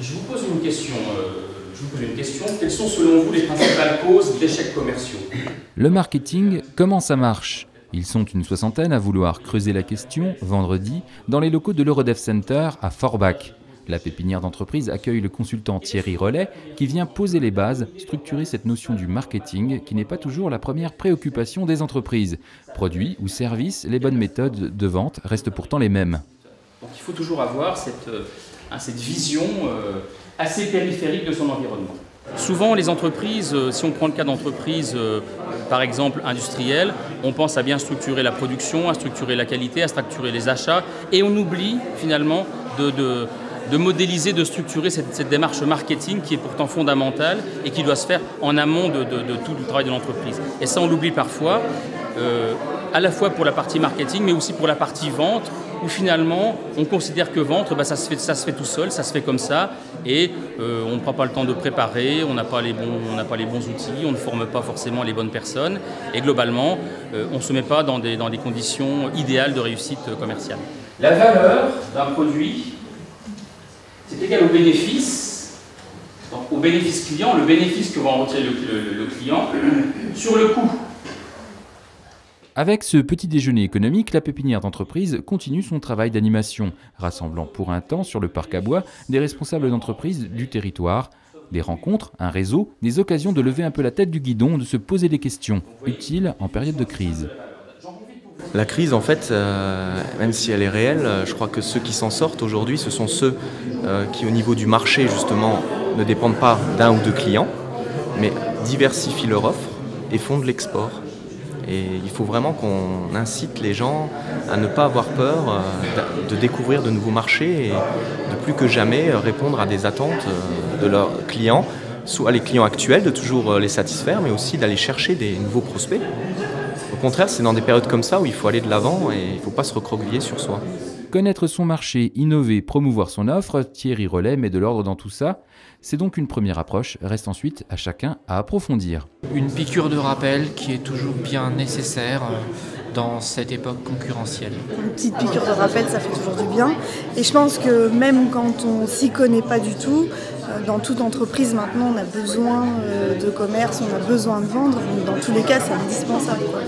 Je vous pose une question. Quelles sont selon vous les principales causes d'échecs commerciaux? Le marketing, comment ça marche? Ils sont une soixantaine à vouloir creuser la question, vendredi, dans les locaux de l'Eurodev Center à Forbach. La pépinière d'entreprise accueille le consultant Thierry Rollet qui vient poser les bases, structurer cette notion du marketing qui n'est pas toujours la première préoccupation des entreprises. Produits ou services, les bonnes méthodes de vente restent pourtant les mêmes. Donc il faut toujours avoir cette vision assez périphérique de son environnement. Souvent les entreprises, si on prend le cas d'entreprises par exemple industrielles, on pense à bien structurer la production, à structurer la qualité, à structurer les achats et on oublie finalement de modéliser, de structurer cette démarche marketing qui est pourtant fondamentale et qui doit se faire en amont de tout le travail de l'entreprise. Et ça on l'oublie parfois, à la fois pour la partie marketing mais aussi pour la partie vente où finalement on considère que vendre ça se fait tout seul, ça se fait comme ça et on ne prend pas le temps de préparer, on n'a pas les bons outils, on ne forme pas forcément les bonnes personnes et globalement on ne se met pas dans des conditions idéales de réussite commerciale. La valeur d'un produit c'est égal au bénéfice, donc au bénéfice client, le bénéfice que va en retirer le client sur le coût. Avec ce petit déjeuner économique, la pépinière d'entreprise continue son travail d'animation, rassemblant pour un temps sur le parc à bois des responsables d'entreprise du territoire. Des rencontres, un réseau, des occasions de lever un peu la tête du guidon, de se poser des questions, utiles en période de crise. La crise, en fait, même si elle est réelle, je crois que ceux qui s'en sortent aujourd'hui, ce sont ceux qui, au niveau du marché, justement, ne dépendent pas d'un ou deux clients, mais diversifient leur offre et font de l'export. Et il faut vraiment qu'on incite les gens à ne pas avoir peur de découvrir de nouveaux marchés et de plus que jamais répondre à des attentes de leurs clients, soit les clients actuels, de toujours les satisfaire, mais aussi d'aller chercher des nouveaux prospects. Au contraire, c'est dans des périodes comme ça où il faut aller de l'avant et il ne faut pas se recroqueviller sur soi. Connaître son marché, innover, promouvoir son offre, Thierry Rollet met de l'ordre dans tout ça. C'est donc une première approche, reste ensuite à chacun à approfondir. Une piqûre de rappel qui est toujours bien nécessaire dans cette époque concurrentielle. Une petite piqûre de rappel, ça fait toujours du bien. Et je pense que même quand on s'y connaît pas du tout, dans toute entreprise maintenant on a besoin de commerce, on a besoin de vendre. Donc dans tous les cas, c'est indispensable, quoi.